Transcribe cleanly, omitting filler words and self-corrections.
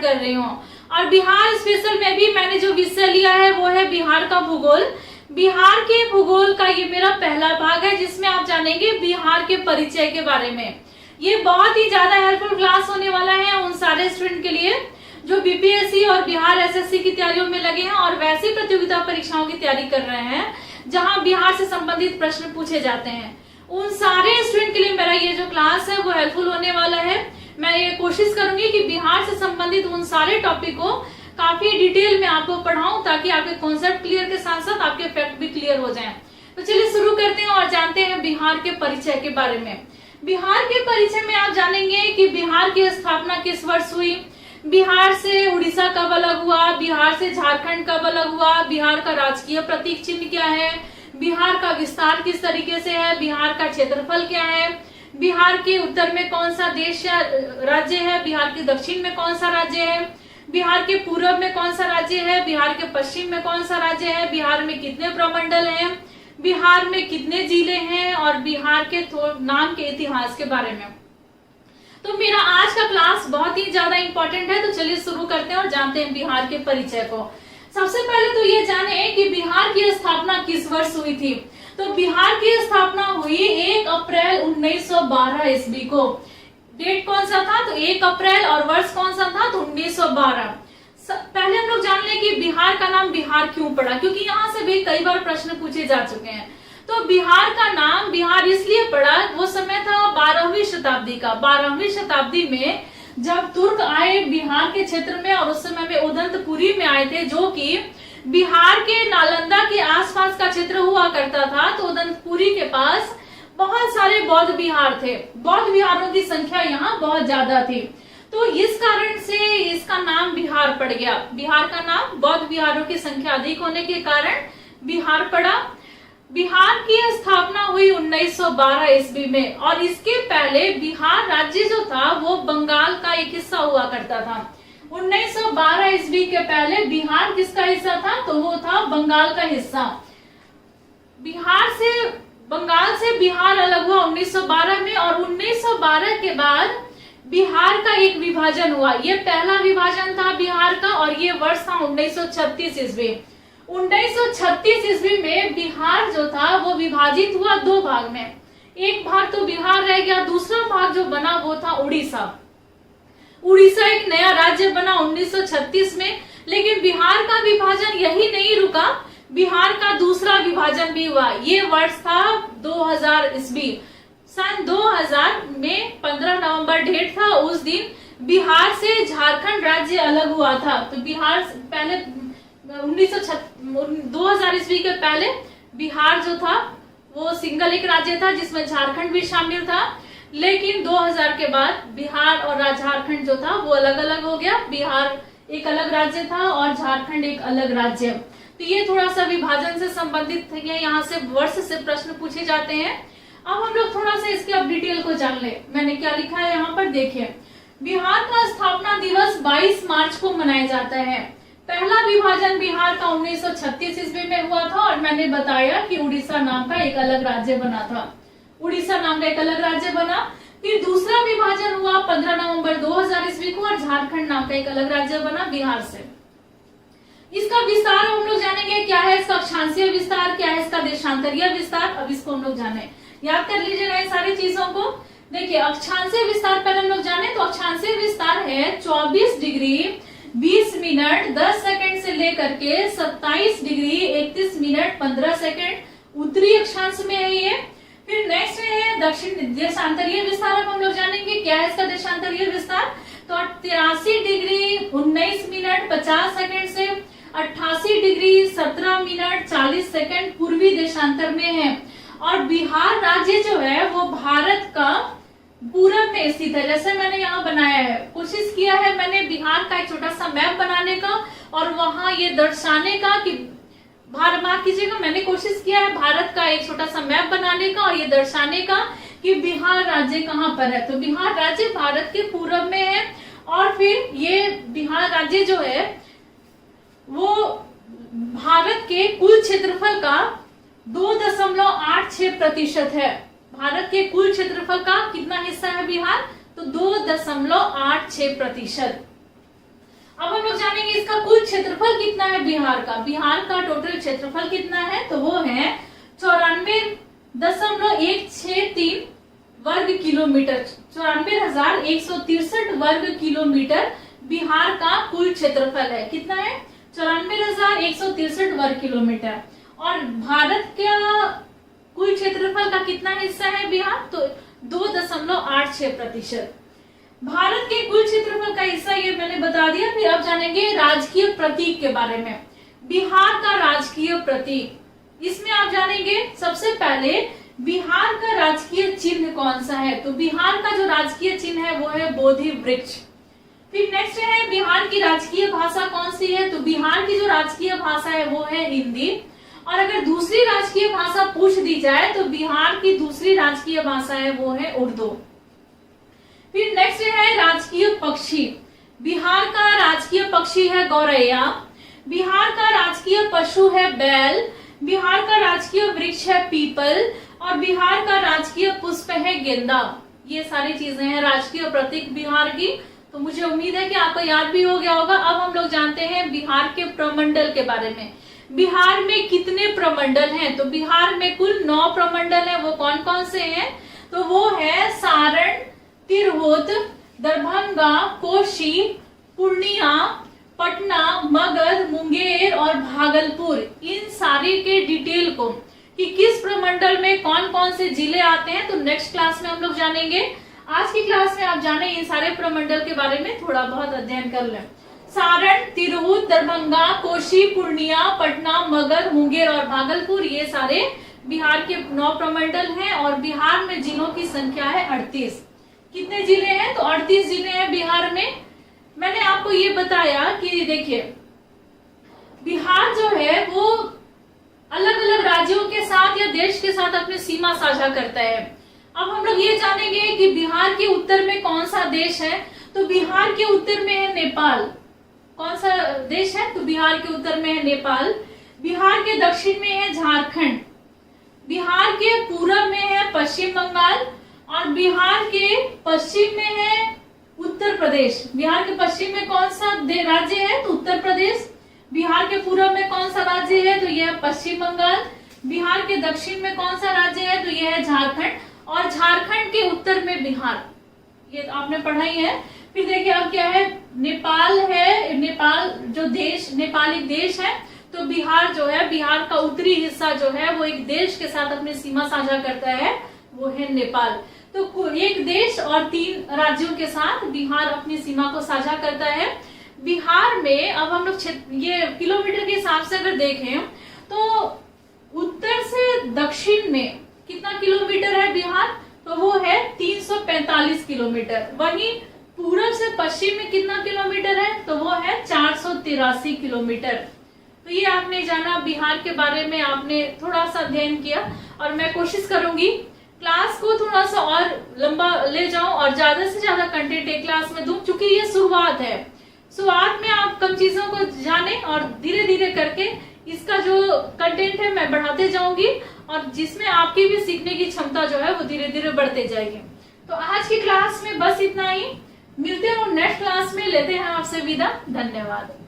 कर रही हूँ। और बिहार स्पेशल में भी मैंने जो विषय लिया है वो है बिहार का भूगोल। बिहार के भूगोल का ये मेरा पहला भाग है, जिसमें आप जानेंगे बिहार के परिचय के बारे में। ये बहुत ही ज्यादा हेल्पफुल क्लास होने वाला है उन सारे स्टूडेंट के लिए जो बीपीएससी और बिहार एसएससी की तैयारियों में लगे हैं और वैसी प्रतियोगिता परीक्षाओं की तैयारी कर रहे हैं जहां बिहार से संबंधित प्रश्न पूछे जाते हैं। उन सारे स्टूडेंट के लिए मेरा ये जो क्लास है वो हेल्पफुल होने वाला है। मैं ये कोशिश करूंगी कि बिहार से संबंधित उन सारे टॉपिक को काफी डिटेल में आपको पढ़ाऊं ताकि आपके कॉन्सेप्ट क्लियर के साथ साथ आपके फैक्ट भी क्लियर हो जाएं। तो चलिए शुरू करते हैं और जानते हैं बिहार के परिचय के बारे में। बिहार के परिचय में आप जानेंगे कि बिहार की स्थापना किस वर्ष हुई, बिहार से उड़ीसा कब अलग हुआ, बिहार से झारखंड कब अलग हुआ, बिहार का राजकीय प्रतीक चिन्ह क्या है, बिहार का विस्तार किस तरीके से है, बिहार का क्षेत्रफल क्या है, बिहार के उत्तर में कौन सा देश या राज्य है, बिहार के दक्षिण में कौन सा राज्य है, बिहार के पूर्व में कौन सा राज्य है, बिहार के पश्चिम में कौन सा राज्य है, बिहार में कितने प्रमंडल हैं, बिहार में कितने जिले हैं और बिहार के नाम के इतिहास के बारे में। तो मेरा आज का क्लास बहुत ही ज्यादा इंपॉर्टेंट है। तो चलिए शुरू करते हैं और जानते हैं बिहार के परिचय को। सबसे पहले तो ये जाने कि बिहार की स्थापना किस वर्ष हुई थी। तो बिहार की स्थापना हुई 1 अप्रैल 1912 ईस्वी को। डेट कौन सा था? तो 1 अप्रैल और वर्ष कौन सा था? तो 1912। पहले हम लोग जान लें कि बिहार का नाम बिहार क्यों पड़ा, क्योंकि यहाँ से भी कई बार प्रश्न पूछे जा चुके हैं। तो बिहार का नाम बिहार इसलिए पड़ा, वो समय था 12वीं शताब्दी का। 12वीं शताब्दी में जब तुर्क आए बिहार के क्षेत्र में और उस समय में उदंतपुरी में आए थे, जो कि बिहार के नालंदा के आसपास का क्षेत्र हुआ करता था। तो उदंतपुरी के पास बहुत सारे बौद्ध विहार थे। बौद्ध विहारों की संख्या यहाँ बहुत ज्यादा थी, तो इस कारण से इसका नाम बिहार पड़ गया। बिहार का नाम बौद्ध विहारों की संख्या अधिक होने के कारण बिहार पड़ा। बिहार की स्थापना हुई 1912 ईस्वी में और इसके पहले बिहार राज्य जो था वो बंगाल का एक हिस्सा हुआ करता था। 1912 ईस्वी के पहले बिहार किसका हिस्सा था? तो वो था बंगाल का हिस्सा। बंगाल से बिहार अलग हुआ 1912 में और 1912 के बाद बिहार का एक विभाजन हुआ। ये पहला विभाजन था बिहार का और ये वर्ष था 1936 ईस्वी। 1936 ईस्वी में बिहार जो था वो विभाजित हुआ 2 भाग में। एक भाग तो बिहार रह गया, दूसरा भाग जो बना वो था उड़ीसा। उड़ीसा एक नया राज्य बना 1936 में। लेकिन बिहार का विभाजन यही नहीं रुका, बिहार का दूसरा विभाजन भी हुआ। ये वर्ष था 2000 ईस्वी। सन 2000 में 15 नवंबर डेट था, उस दिन बिहार से झारखंड राज्य अलग हुआ था। तो बिहार पहले 2000 ईस्वी के पहले बिहार जो था वो सिंगल एक राज्य था जिसमें झारखंड भी शामिल था। लेकिन 2000 के बाद बिहार और झारखंड जो था वो अलग अलग हो गया। बिहार एक अलग राज्य था और झारखंड एक अलग राज्य। तो ये थोड़ा सा विभाजन से संबंधित है, यहाँ से वर्ष से प्रश्न पूछे जाते हैं। अब हम लोग थोड़ा सा इसके अब डिटेल को जान ले। मैंने क्या लिखा है यहाँ पर देखिए। बिहार का स्थापना दिवस 22 मार्च को मनाया जाता है। पहला विभाजन बिहार का 1936 ईस्वी में हुआ था और मैंने बताया कि उड़ीसा नाम का एक अलग राज्य बना था। उड़ीसा नाम का एक अलग राज्य बना। फिर दूसरा विभाजन हुआ 15 नवंबर 2000 ईस्वी को और झारखंड नाम का एक अलग राज्य बना बिहार से। इसका विस्तार हम लोग जानेंगे, क्या है इसका अक्षांशीय विस्तार, क्या है इसका देशांतरीय विस्तार। अब इसको हम लोग जाने, याद कर लीजिएगा इन सारी चीजों को। देखिए अक्षांशीय विस्तार पहले हम लोग जाने तो अक्षांशीय विस्तार है 24 डिग्री 20 मिनट 10 सेकंड से लेकर के 27 डिग्री 31 मिनट 15 सेकंड उत्तरी अक्षांश में है ये। फिर नेक्स्ट है दक्षिण देशांतरीय विस्तार। अब हम लोग जानेंगे क्या है इसका देशांतरीय विस्तार। तो 83 डिग्री 19 मिनट 50 सेकंड से 88 डिग्री 17 मिनट 40 सेकंड पूर्वी देशांतर में है। और बिहार राज्य जो है वो भारत का पूरब में स्थित है। जैसे मैंने यहाँ बनाया है, कोशिश किया है मैंने बिहार का एक छोटा सा मैप बनाने का और वहां ये दर्शाने का कि माफ कीजिएगा, मैंने कोशिश किया है भारत का एक छोटा सा मैप बनाने का और ये दर्शाने का कि बिहार राज्य कहाँ पर है। तो बिहार राज्य भारत के पूरब में है और फिर ये बिहार राज्य जो है वो भारत के कुल क्षेत्रफल का 2.86% है। भारत के कुल क्षेत्रफल का कितना हिस्सा है बिहार? तो 2.86%। अब हम लोग जानेंगे इसका कुल क्षेत्रफल कितना है बिहार का। बिहार का टोटल क्षेत्रफल कितना है, तो वो है 94.163 वर्ग किलोमीटर। 94,163 वर्ग किलोमीटर बिहार का कुल क्षेत्रफल है। कितना है, 94,163 वर्ग किलोमीटर। और भारत का कुल क्षेत्रफल का कितना हिस्सा है बिहार, तो 2.86%। भारत के कुल क्षेत्रफल का हिस्सा ये मैंने बता दिया। फिर अब जानेंगे राजकीय प्रतीक के बारे में। बिहार का राजकीय प्रतीक, इसमें आप जानेंगे सबसे पहले बिहार का राजकीय चिन्ह कौन सा है, तो बिहार का जो राजकीय चिन्ह है वो है बोधि वृक्ष। फिर नेक्स्ट है बिहार की राजकीय भाषा कौन सी है, तो बिहार की जो राजकीय भाषा है वो है हिंदी। और अगर दूसरी राजकीय भाषा पूछ दी जाए तो बिहार की दूसरी राजकीय भाषा है वो है उर्दू। फिर नेक्स्ट है राजकीय पक्षी। बिहार का राजकीय पक्षी है गौरैया। बिहार का राजकीय पशु है बैल। बिहार का राजकीय वृक्ष है पीपल। और बिहार का राजकीय पुष्प है गेंदा। ये सारी चीजें हैं राजकीय प्रतीक बिहार की। तो मुझे उम्मीद है कि आपको याद भी हो गया होगा। अब हम लोग जानते हैं बिहार के प्रमंडल के बारे में। बिहार में कितने प्रमंडल हैं, तो बिहार में कुल 9 प्रमंडल हैं। वो कौन कौन से हैं, तो वो है सारण, तिरहुत, दरभंगा, कोशी, पूर्णिया, पटना, मगध, मुंगेर और भागलपुर। इन सारे के डिटेल को कि किस प्रमंडल में कौन कौन से जिले आते हैं तो नेक्स्ट क्लास में हम लोग जानेंगे। आज की क्लास में आप जाने इन सारे प्रमंडल के बारे में थोड़ा बहुत अध्ययन कर लें। सारण, तिरहुत, दरभंगा, कोशी, पूर्णिया, पटना, मगध, मुंगेर और भागलपुर, ये सारे बिहार के 9 प्रमंडल हैं। और बिहार में जिलों की संख्या है 38। कितने जिले हैं, तो 38 जिले हैं बिहार में। मैंने आपको ये बताया कि देखिए बिहार जो है वो अलग अलग राज्यों के साथ या देश के साथ अपनी सीमा साझा करता है। अब हम लोग ये जानेंगे कि बिहार के उत्तर में कौन सा देश है, तो बिहार के उत्तर में है नेपाल। कौन सा देश है, तो बिहार के उत्तर में है नेपाल। बिहार के दक्षिण में है झारखंड। बिहार के पूरब में है पश्चिम बंगाल। और बिहार के पश्चिम में है उत्तर प्रदेश। बिहार के पश्चिम में कौन सा राज्य है, तो उत्तर प्रदेश। बिहार के पूरब में कौन सा राज्य है, तो यह है पश्चिम बंगाल। बिहार के दक्षिण में कौन सा राज्य है, तो यह है झारखंड। और झारखंड के उत्तर में बिहार, ये तो आपने पढ़ा ही है। फिर देखिए अब क्या है, नेपाल है। नेपाल जो देश, नेपाल एक देश है। तो बिहार जो है, बिहार का उत्तरी हिस्सा जो है वो एक देश के साथ अपनी सीमा साझा करता है, वो है नेपाल। तो एक देश और 3 राज्यों के साथ बिहार अपनी सीमा को साझा करता है। बिहार में अब हम लोग ये किलोमीटर के हिसाब से अगर देखें तो उत्तर से दक्षिण में कितना किलोमीटर है बिहार, तो वो है 345 किलोमीटर। वहीं पूरब से पश्चिम में कितना किलोमीटर है, तो वो है 483 किलोमीटर। तो ये आपने जाना बिहार के बारे में, आपने थोड़ा सा अध्ययन किया। और मैं कोशिश करूंगी क्लास को थोड़ा सा और लंबा ले जाऊं और ज्यादा से ज्यादा कंटेंट एक क्लास में दूं, क्योंकि ये शुरुआत है। शुरुआत में आप कम चीजों को जाने और धीरे धीरे करके इसका जो कंटेंट है मैं बढ़ाते जाऊंगी और जिसमें आपकी भी सीखने की क्षमता जो है वो धीरे धीरे बढ़ते जाएगी। तो आज की क्लास में बस इतना ही। मिलते हैं और नेक्स्ट क्लास में लेते हैं आपसे विदा। धन्यवाद।